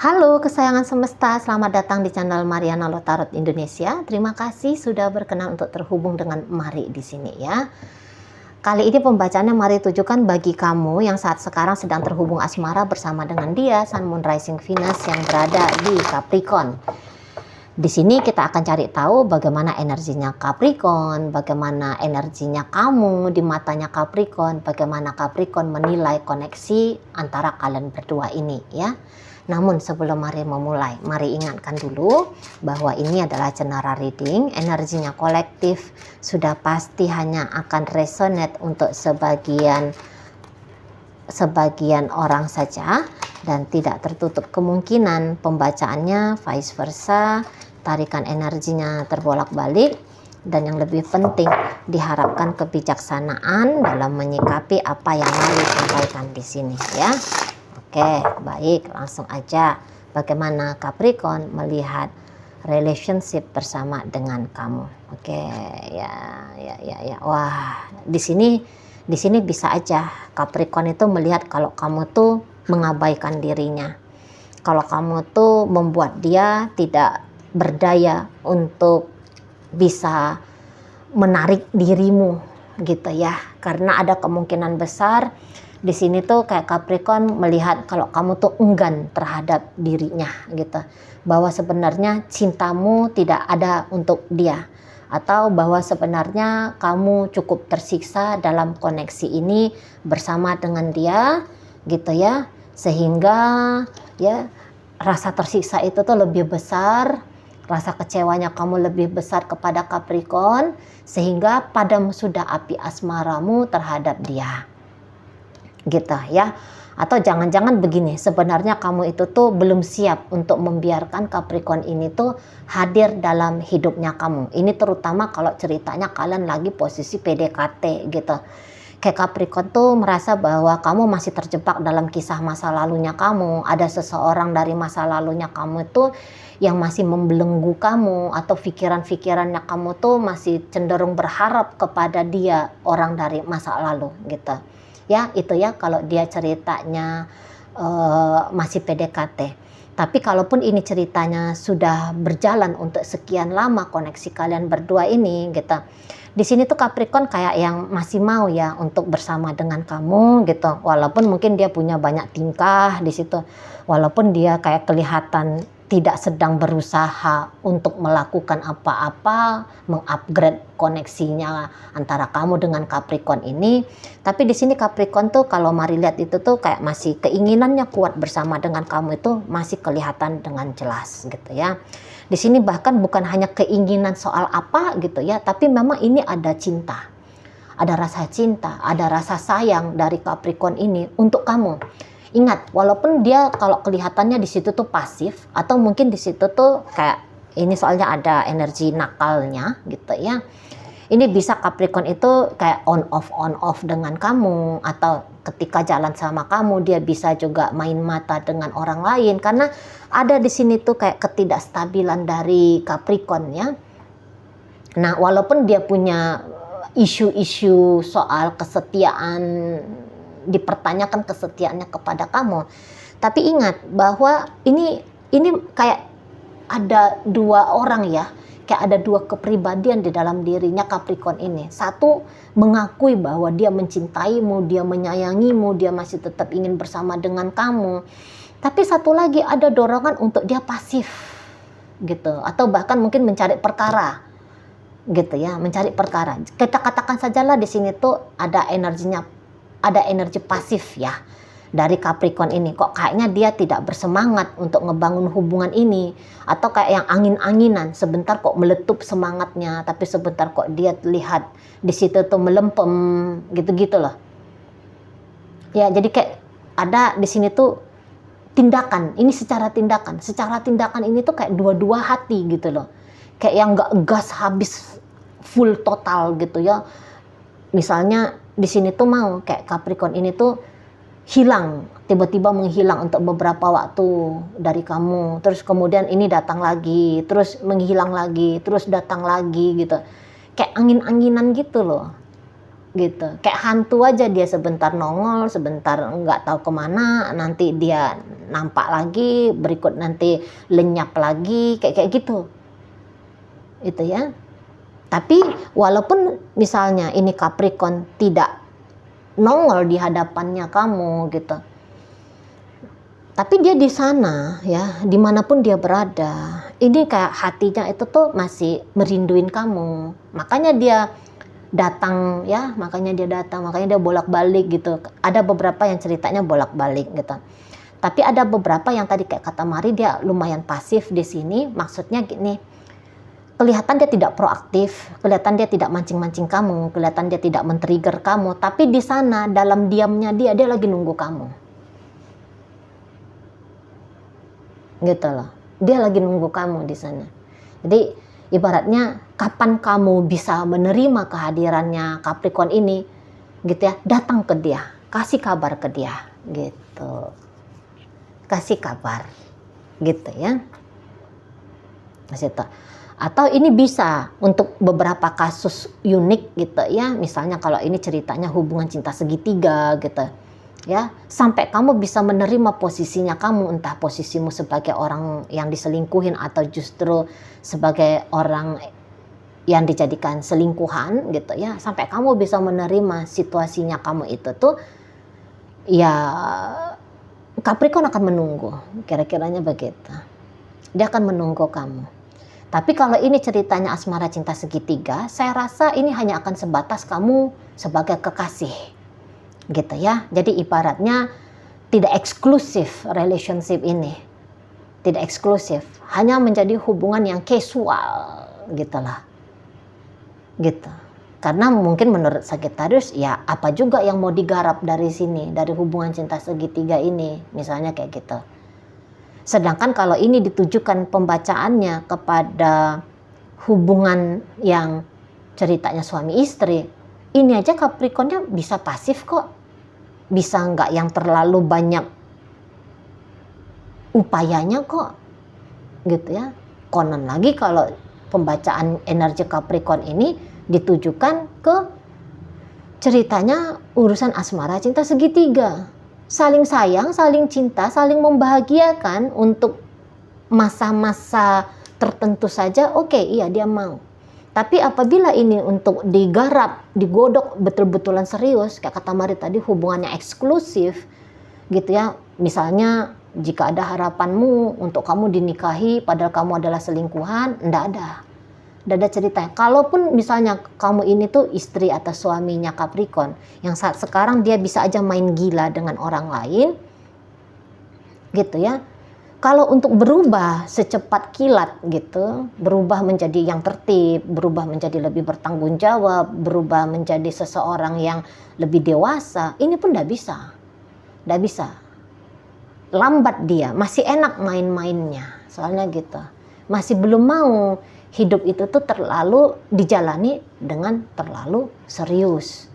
Halo kesayangan semesta, selamat datang di channel Mariana Lotarot Indonesia. Terima kasih sudah berkenan untuk terhubung dengan Mari di sini ya. Kali ini pembacaannya Mari tujukan bagi kamu yang saat sekarang sedang terhubung asmara bersama dengan dia, Sun Moon Rising Venus yang berada di Capricorn. Di sini kita akan cari tahu bagaimana energinya Capricorn, bagaimana energinya kamu di matanya Capricorn, bagaimana Capricorn menilai koneksi antara kalian berdua ini ya. Namun sebelum Mari memulai, Mari ingatkan dulu bahwa ini adalah general reading, energinya kolektif, sudah pasti hanya akan resonate untuk sebagian orang saja dan tidak tertutup kemungkinan pembacaannya vice versa, tarikan energinya terbolak-balik, dan yang lebih penting diharapkan kebijaksanaan dalam menyikapi apa yang Mari sampaikan di sini ya. Oke, baik, langsung aja. Bagaimana Capricorn melihat relationship bersama dengan kamu? Oke, ya. Wah, di sini bisa aja Capricorn itu melihat kalau kamu tuh mengabaikan dirinya. Kalau kamu tuh membuat dia tidak berdaya untuk bisa menarik dirimu gitu ya. Karena ada kemungkinan besar di sini tuh kayak Capricorn melihat kalau kamu tuh enggan terhadap dirinya gitu. Bahwa sebenarnya cintamu tidak ada untuk dia. Atau bahwa sebenarnya kamu cukup tersiksa dalam koneksi ini bersama dengan dia gitu ya. Sehingga ya rasa tersiksa itu tuh lebih besar. Rasa kecewanya kamu lebih besar kepada Capricorn. Sehingga padam sudah api asmaramu terhadap dia. Gitu ya. Atau jangan-jangan begini, sebenarnya kamu itu tuh belum siap untuk membiarkan Capricorn ini tuh hadir dalam hidupnya kamu. Ini terutama kalau ceritanya kalian lagi posisi PDKT gitu. Kayak Capricorn tuh merasa bahwa kamu masih terjebak dalam kisah masa lalunya kamu. Ada seseorang dari masa lalunya kamu tuh yang masih membelenggu kamu, atau pikiran-pikirannya kamu tuh masih cenderung berharap kepada dia, orang dari masa lalu gitu. Ya itu ya kalau dia ceritanya masih PDKT. Tapi kalaupun ini ceritanya sudah berjalan untuk sekian lama koneksi kalian berdua ini gitu. Di sini tuh Capricorn kayak yang masih mau ya untuk bersama dengan kamu gitu. Walaupun mungkin dia punya banyak tingkah di situ. Walaupun dia kayak kelihatan tidak sedang berusaha untuk melakukan apa-apa, mengupgrade koneksinya antara kamu dengan Capricorn ini. Tapi di sini Capricorn tuh kalau Mari lihat itu tuh kayak masih keinginannya kuat bersama dengan kamu itu masih kelihatan dengan jelas gitu ya. Di sini bahkan bukan hanya keinginan soal apa gitu ya, tapi memang ini ada cinta. Ada rasa cinta, ada rasa sayang dari Capricorn ini untuk kamu. Ingat, walaupun dia kalau kelihatannya di situ tuh pasif, atau mungkin di situ tuh kayak ini soalnya ada energi nakalnya gitu ya. Ini bisa Capricorn itu kayak on off dengan kamu, atau ketika jalan sama kamu dia bisa juga main mata dengan orang lain karena ada di sini tuh kayak ketidakstabilan dari Capricorn ya. Nah, walaupun dia punya isu-isu soal kesetiaan, dipertanyakan kesetiaannya kepada kamu, tapi ingat bahwa ini kayak ada dua orang ya, kayak ada dua kepribadian di dalam dirinya Capricorn ini. Satu mengakui bahwa dia mencintaimu, dia menyayangimu, dia masih tetap ingin bersama dengan kamu, tapi satu lagi ada dorongan untuk dia pasif gitu, atau bahkan mungkin mencari perkara gitu ya, mencari perkara. Kita katakan sajalah di sini tuh ada energi pasif ya dari Capricorn ini. Kok kayaknya dia tidak bersemangat untuk ngebangun hubungan ini, atau kayak yang angin-anginan, sebentar kok meletup semangatnya, tapi sebentar kok dia lihat di situ tuh melempem gitu-gitu loh. Ya, jadi kayak ada di sini tuh tindakan, ini secara tindakan ini tuh kayak dua-dua hati gitu loh. Kayak yang nggak gas habis full total gitu ya. Misalnya di sini tuh mau kayak Capricorn ini tuh hilang, tiba-tiba menghilang untuk beberapa waktu dari kamu, terus kemudian ini datang lagi, terus menghilang lagi, terus datang lagi gitu, kayak angin-anginan gitu loh. gitu. Kayak hantu aja, dia sebentar nongol, sebentar nggak tahu kemana, nanti dia nampak lagi, berikut nanti lenyap lagi, kayak gitu. Itu ya. Tapi walaupun misalnya ini Capricorn tidak nongol di hadapannya kamu gitu, tapi dia di sana ya, dimanapun dia berada, ini kayak hatinya itu tuh masih merinduin kamu, makanya dia datang ya, makanya dia bolak-balik gitu. Ada beberapa yang ceritanya bolak-balik gitu. Tapi ada beberapa yang tadi kayak kata Mari, dia lumayan pasif di sini. Maksudnya gini, kelihatan dia tidak proaktif, kelihatan dia tidak mancing-mancing kamu, kelihatan dia tidak men-trigger kamu. Tapi di sana dalam diamnya dia lagi nunggu kamu. Gitu loh. Dia lagi nunggu kamu di sana. Jadi ibaratnya kapan kamu bisa menerima kehadirannya Capricorn ini gitu ya, datang ke dia, kasih kabar ke dia gitu, kasih kabar gitu ya, kasih tahu. Atau ini bisa untuk beberapa kasus unik gitu ya, misalnya kalau ini ceritanya hubungan cinta segitiga gitu ya, sampai kamu bisa menerima posisinya kamu, entah posisimu sebagai orang yang diselingkuhin atau justru sebagai orang yang dijadikan selingkuhan gitu ya, sampai kamu bisa menerima situasinya kamu itu tuh ya, Capricorn akan menunggu, kira-kiranya begitu. Dia akan menunggu kamu. Tapi kalau ini ceritanya asmara cinta segitiga, saya rasa ini hanya akan sebatas kamu sebagai kekasih gitu ya. Jadi ibaratnya tidak eksklusif relationship ini, tidak eksklusif, hanya menjadi hubungan yang casual gitulah gitu. Karena mungkin menurut Sagittarius ya apa juga yang mau digarap dari sini, dari hubungan cinta segitiga ini, misalnya kayak gitu. Sedangkan kalau ini ditujukan pembacaannya kepada hubungan yang ceritanya suami istri, ini aja Capricornnya bisa pasif kok, bisa nggak yang terlalu banyak upayanya kok gitu ya. Konon lagi kalau pembacaan energi Capricorn ini ditujukan ke ceritanya urusan asmara cinta segitiga, saling sayang, saling cinta, saling membahagiakan untuk masa-masa tertentu saja. Oke, iya dia mau. Tapi apabila ini untuk digarap, digodok betul-betulan serius, kayak kata Mari tadi, hubungannya eksklusif gitu ya. Misalnya jika ada harapanmu untuk kamu dinikahi padahal kamu adalah selingkuhan, enggak ada ceritanya. Kalaupun misalnya kamu ini tuh istri atau suaminya Capricorn, yang saat sekarang dia bisa aja main gila dengan orang lain gitu ya. Kalau untuk berubah secepat kilat gitu, berubah menjadi yang tertib, berubah menjadi lebih bertanggung jawab, berubah menjadi seseorang yang lebih dewasa, ini pun tidak bisa. Lambat dia, masih enak main-mainnya, soalnya gitu. Masih belum mau hidup itu tuh terlalu dijalani dengan terlalu serius,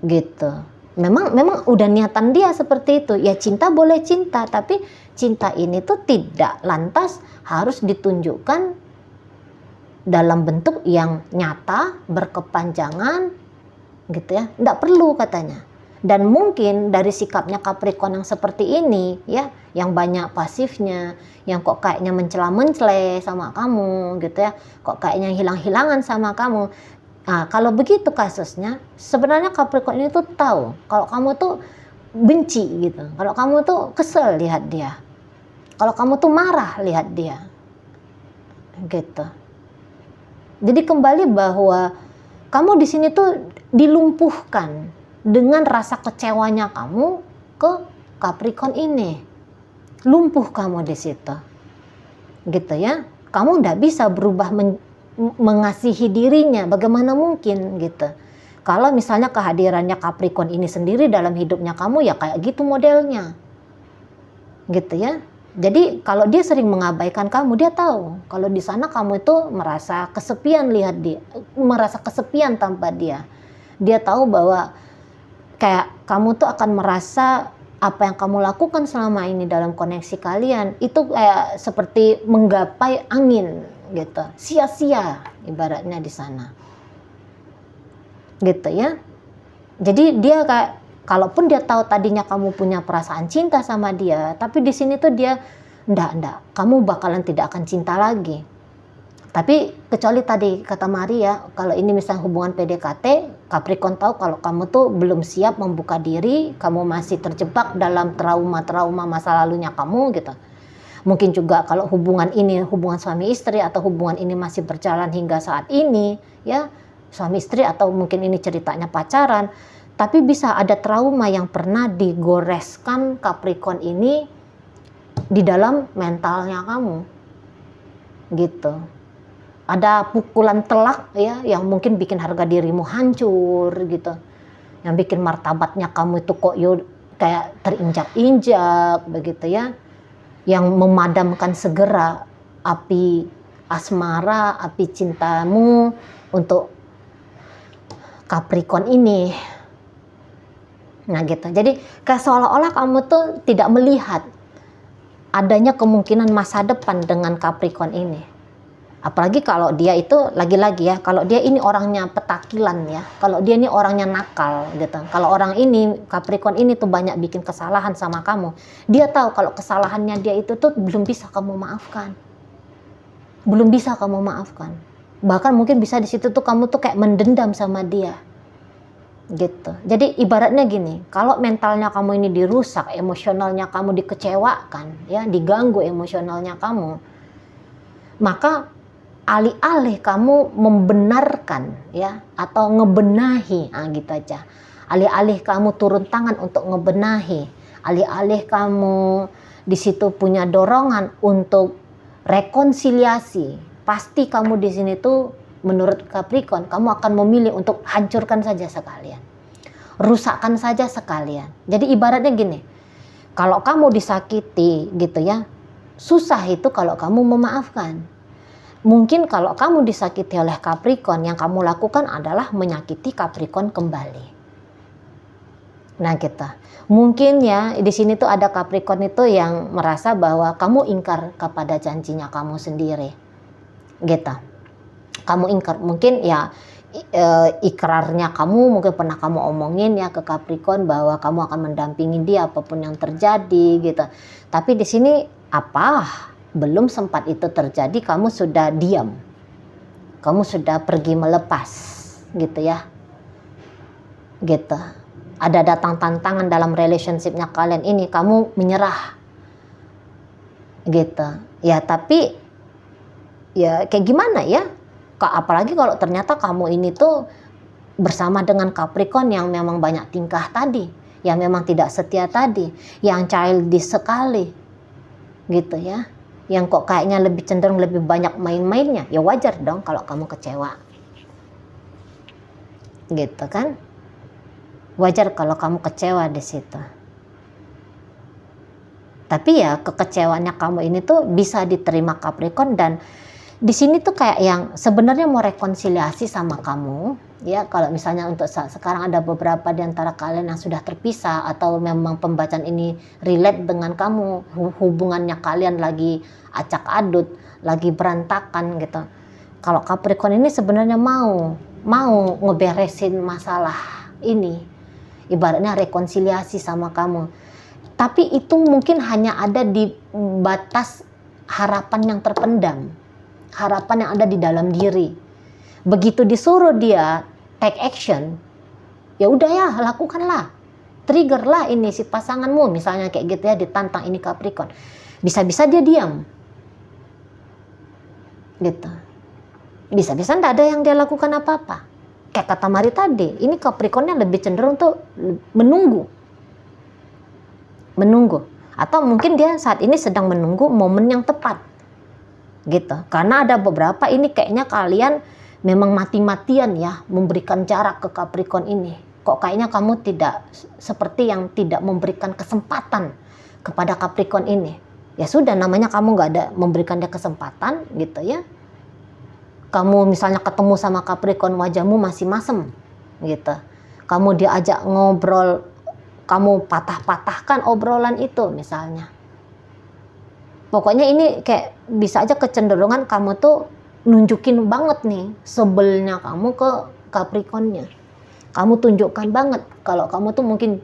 gitu. Memang udah niatan dia seperti itu. Ya cinta boleh cinta, tapi cinta ini tuh tidak lantas harus ditunjukkan dalam bentuk yang nyata, berkepanjangan gitu ya. Nggak perlu katanya. Dan mungkin dari sikapnya Capricorn yang seperti ini ya, yang banyak pasifnya, yang kok kayaknya mencela-mencela sama kamu gitu ya, kok kayaknya hilang-hilangan sama kamu. Nah, kalau begitu kasusnya, sebenarnya Capricorn ini tuh tahu kalau kamu tuh benci gitu, kalau kamu tuh kesel lihat dia, kalau kamu tuh marah lihat dia, gitu. Jadi kembali bahwa kamu di sini tuh dilumpuhkan dengan rasa kecewanya kamu ke Capricorn ini, lumpuh kamu di situ, gitu ya. Kamu nggak bisa berubah mengasihi dirinya, bagaimana mungkin gitu. Kalau misalnya kehadirannya Capricorn ini sendiri dalam hidupnya kamu ya kayak gitu modelnya, gitu ya. Jadi kalau dia sering mengabaikan kamu, dia tahu kalau di sana kamu itu merasa kesepian lihat dia, merasa kesepian tanpa dia. Dia tahu bahwa kayak kamu tuh akan merasa apa yang kamu lakukan selama ini dalam koneksi kalian itu kayak seperti menggapai angin gitu, sia-sia ibaratnya di sana. gitu ya. Jadi dia kayak, kalaupun dia tahu tadinya kamu punya perasaan cinta sama dia, tapi di sini tuh dia enggak, kamu bakalan tidak akan cinta lagi. Tapi kecuali tadi kata Maria, kalau ini misalnya hubungan PDKT, Capricorn tahu kalau kamu tuh belum siap membuka diri, kamu masih terjebak dalam trauma-trauma masa lalunya kamu gitu. Mungkin juga kalau hubungan ini hubungan suami istri atau hubungan ini masih berjalan hingga saat ini, ya suami istri atau mungkin ini ceritanya pacaran, tapi bisa ada trauma yang pernah digoreskan Capricorn ini di dalam mentalnya kamu, gitu. Ada pukulan telak ya yang mungkin bikin harga dirimu hancur gitu, yang bikin martabatnya kamu itu kok kayak terinjak-injak begitu ya, yang memadamkan segera api asmara, api cintamu untuk Capricorn ini. Nah gitu, jadi kayak seolah-olah kamu tuh tidak melihat adanya kemungkinan masa depan dengan Capricorn ini. Apalagi kalau dia itu lagi-lagi ya, kalau dia ini orangnya petakilan ya, kalau dia ini orangnya nakal gitu. Kalau orang ini Capricorn ini tuh banyak bikin kesalahan sama kamu, dia tahu kalau kesalahannya dia itu tuh belum bisa kamu maafkan, belum bisa kamu maafkan. Bahkan mungkin bisa di situ tuh kamu tuh kayak mendendam sama dia, gitu. Jadi ibaratnya gini, kalau mentalnya kamu ini dirusak, emosionalnya kamu dikecewakan, ya diganggu emosionalnya kamu, maka alih-alih kamu membenarkan ya atau ngebenahi, gitu aja. Alih-alih kamu turun tangan untuk ngebenahi, alih-alih kamu di situ punya dorongan untuk rekonsiliasi, pasti kamu di sini tuh menurut Capricorn kamu akan memilih untuk hancurkan saja sekalian, rusakkan saja sekalian. Jadi ibaratnya gini, kalau kamu disakiti gitu ya, susah itu kalau kamu memaafkan. Mungkin kalau kamu disakiti oleh Capricorn, yang kamu lakukan adalah menyakiti Capricorn kembali. Nah gitu. Mungkin ya di sini tuh ada Capricorn itu yang merasa bahwa kamu ingkar kepada janjinya kamu sendiri. Gitu. Kamu ingkar, mungkin ya ikrarnya kamu mungkin pernah kamu omongin ya ke Capricorn bahwa kamu akan mendampingi dia apapun yang terjadi gitu. Tapi di sini belum sempat itu terjadi, kamu sudah diam, kamu sudah pergi melepas gitu ya, gitu. Ada datang tantangan dalam relationshipnya kalian ini, kamu menyerah gitu ya. Tapi ya kayak gimana ya, apalagi kalau ternyata kamu ini tuh bersama dengan Capricorn yang memang banyak tingkah tadi, yang memang tidak setia tadi, yang childish sekali gitu ya, yang kok kayaknya lebih cenderung lebih banyak main-mainnya. Ya wajar dong kalau kamu kecewa gitu kan, wajar kalau kamu kecewa di situ. Tapi ya kekecewaannya kamu ini tuh bisa diterima Capricorn, dan di sini tuh kayak yang sebenarnya mau rekonsiliasi sama kamu ya. Kalau misalnya untuk sekarang ada beberapa di antara kalian yang sudah terpisah, atau memang pembacaan ini relate dengan kamu, hubungannya kalian lagi acak adut, lagi berantakan gitu. Kalau Capricorn ini sebenarnya mau ngeberesin masalah ini, ibaratnya rekonsiliasi sama kamu. Tapi itu mungkin hanya ada di batas harapan yang terpendam, harapan yang ada di dalam diri. Begitu disuruh dia take action, ya udah ya lakukanlah, triggerlah ini si pasanganmu, misalnya kayak gitu ya, ditantang ini Capricorn, bisa-bisa dia diam gitu, bisa-bisa nggak ada yang dia lakukan apa-apa. Kayak kata Mari tadi, ini Capricornnya lebih cenderung tuh menunggu, atau mungkin dia saat ini sedang menunggu momen yang tepat gitu. Karena ada beberapa ini kayaknya kalian memang mati-matian ya memberikan jarak ke Capricorn ini. Kok kayaknya kamu tidak seperti yang tidak memberikan kesempatan kepada Capricorn ini. Ya sudah, namanya kamu nggak ada memberikan dia kesempatan gitu ya. Kamu misalnya ketemu sama Capricorn, wajahmu masih masem gitu. Kamu diajak ngobrol, kamu patah-patahkan obrolan itu misalnya. Pokoknya ini kayak bisa aja kecenderungan kamu tuh nunjukin banget nih sebelnya kamu ke Capricornnya. Kamu tunjukkan banget kalau kamu tuh mungkin,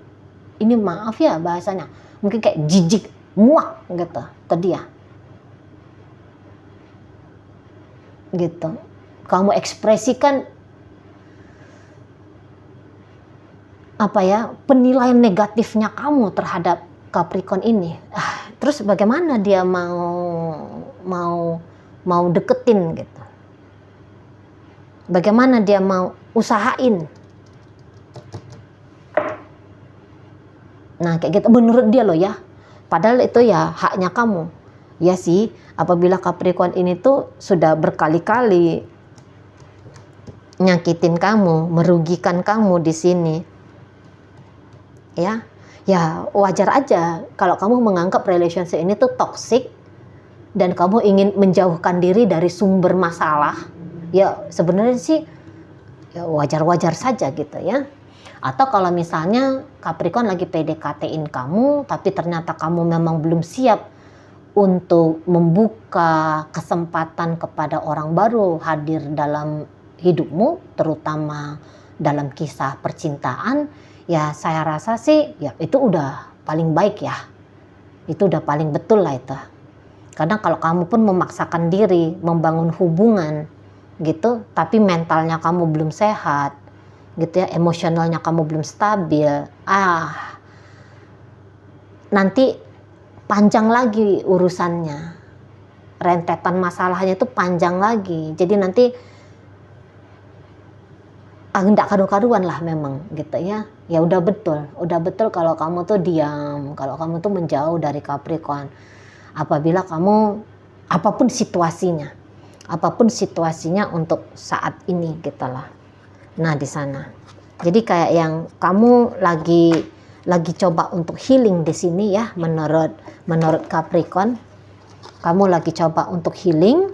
ini maaf ya bahasanya, mungkin kayak jijik, muak gitu ke dia. Gitu. Kamu ekspresikan penilaian negatifnya kamu terhadap Capricorn ini. Terus bagaimana dia mau deketin gitu? Bagaimana dia mau usahain? Nah kayak gitu menurut dia loh ya. Padahal itu ya haknya kamu. Ya sih, apabila Capricorn ini tuh sudah berkali-kali nyakitin kamu, merugikan kamu di sini. Ya wajar aja kalau kamu menganggap relationship ini tuh toxic dan kamu ingin menjauhkan diri dari sumber masalah. Ya sebenarnya sih ya wajar-wajar saja gitu ya. Atau kalau misalnya Capricorn lagi PDKT-in kamu, tapi ternyata kamu memang belum siap untuk membuka kesempatan kepada orang baru hadir dalam hidupmu, terutama dalam kisah percintaan, ya saya rasa sih ya itu udah paling baik ya. Itu udah paling betul lah itu. Kadang kalau kamu pun memaksakan diri membangun hubungan gitu, tapi mentalnya kamu belum sehat, gitu ya, emosionalnya kamu belum stabil, nanti panjang lagi urusannya, rentetan masalahnya itu panjang lagi, jadi nanti enggak karu-karuan lah memang gitu ya. Ya udah betul kalau kamu tuh diam, kalau kamu tuh menjauh dari Capricorn apabila kamu apapun situasinya untuk saat ini gitu lah. Nah di sana, jadi kayak yang kamu lagi coba untuk healing di sini ya, menurut Capricorn, kamu lagi coba untuk healing,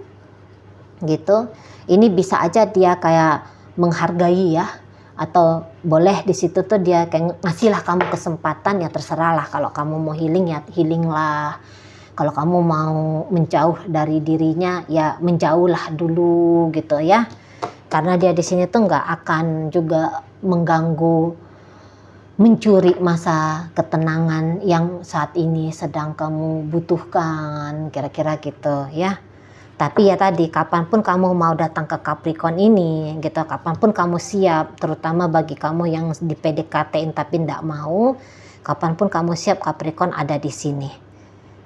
gitu. Ini bisa aja dia kayak menghargai ya, atau boleh di situ tuh dia kayak ngasihlah kamu kesempatan, ya terserah lah. Kalau kamu mau healing ya healing lah. Kalau kamu mau menjauh dari dirinya ya menjauhlah dulu gitu ya. Karena dia di sini tuh nggak akan juga mengganggu, mencuri masa ketenangan yang saat ini sedang kamu butuhkan, kira-kira gitu ya. Tapi ya tadi, kapanpun kamu mau datang ke Capricorn ini gitu, kapanpun kamu siap, terutama bagi kamu yang di PDKT-in tapi nggak mau, kapanpun kamu siap, Capricorn ada di sini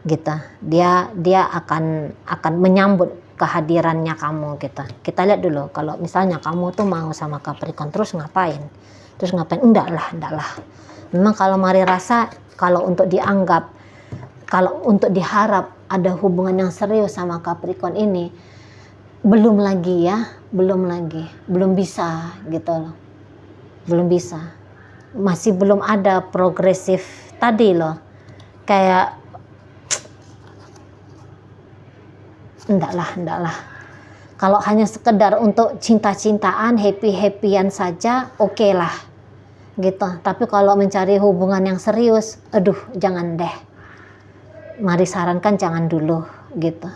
gitu. Dia akan menyambut kehadirannya kamu gitu. Kita lihat dulu, kalau misalnya kamu tuh mau sama Capricorn terus ngapain? Enggak lah. Memang kalau Mari rasa, kalau untuk dianggap, kalau untuk diharap ada hubungan yang serius sama Capricorn ini, belum bisa gitu loh. Belum bisa. Masih belum ada progresif tadi loh. Kayak enggak lah. Kalau hanya sekedar untuk cinta-cintaan, happy-happyan saja, oke lah gitu. Tapi kalau mencari hubungan yang serius, aduh jangan deh. Mari sarankan jangan dulu gitu.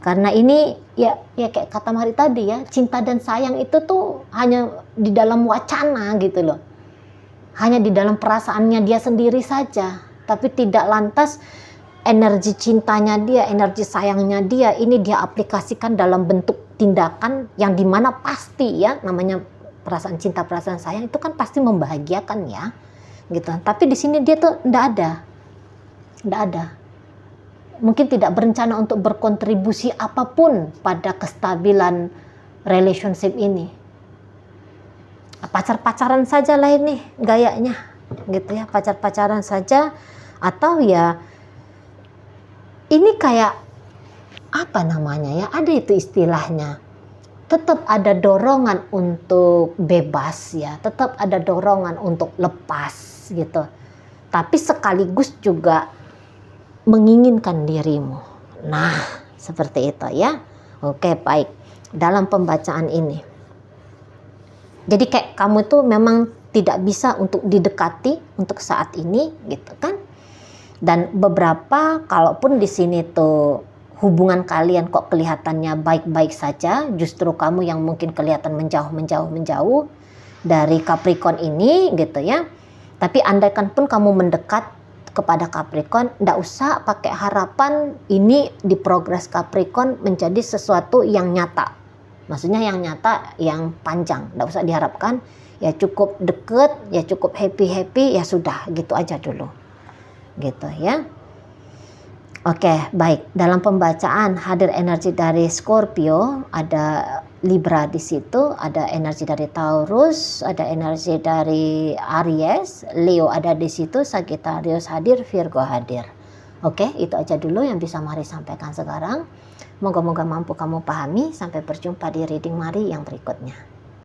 Karena ini ya kayak kata Mari tadi ya, cinta dan sayang itu tuh hanya di dalam wacana gitu loh. Hanya di dalam perasaannya dia sendiri saja, tapi tidak lantas energi cintanya dia, energi sayangnya dia, ini dia aplikasikan dalam bentuk tindakan yang dimana pasti ya, namanya perasaan cinta, perasaan sayang itu kan pasti membahagiakan ya, gitu. Tapi di sini dia tuh ndak ada. Mungkin tidak berencana untuk berkontribusi apapun pada kestabilan relationship ini. Pacar-pacaran saja lah ini gayanya, gitu ya, pacar-pacaran saja, atau ya ini kayak apa namanya ya, ada itu istilahnya, tetap ada dorongan untuk bebas ya, tetap ada dorongan untuk lepas gitu, tapi sekaligus juga menginginkan dirimu. Nah seperti itu ya. Oke, baik. Dalam pembacaan ini, jadi kayak kamu tuh memang tidak bisa untuk didekati untuk saat ini gitu kan. Dan beberapa, kalaupun di sini tuh hubungan kalian kok kelihatannya baik-baik saja, justru kamu yang mungkin kelihatan menjauh. dari Capricorn ini gitu ya. Tapi andaikan pun kamu mendekat kepada Capricorn, ndak usah pakai harapan ini di progres Capricorn menjadi sesuatu yang nyata. Maksudnya yang nyata, yang panjang, ndak usah diharapkan. Ya cukup deket, ya cukup happy, ya sudah, gitu aja dulu. Gitu ya. Oke, baik. Dalam pembacaan hadir energi dari Scorpio, ada Libra di situ, ada energi dari Taurus, ada energi dari Aries, Leo ada di situ, Sagittarius hadir, Virgo hadir. Oke, itu aja dulu yang bisa Mari sampaikan sekarang. Moga-moga mampu kamu pahami. Sampai berjumpa di reading Mari yang berikutnya.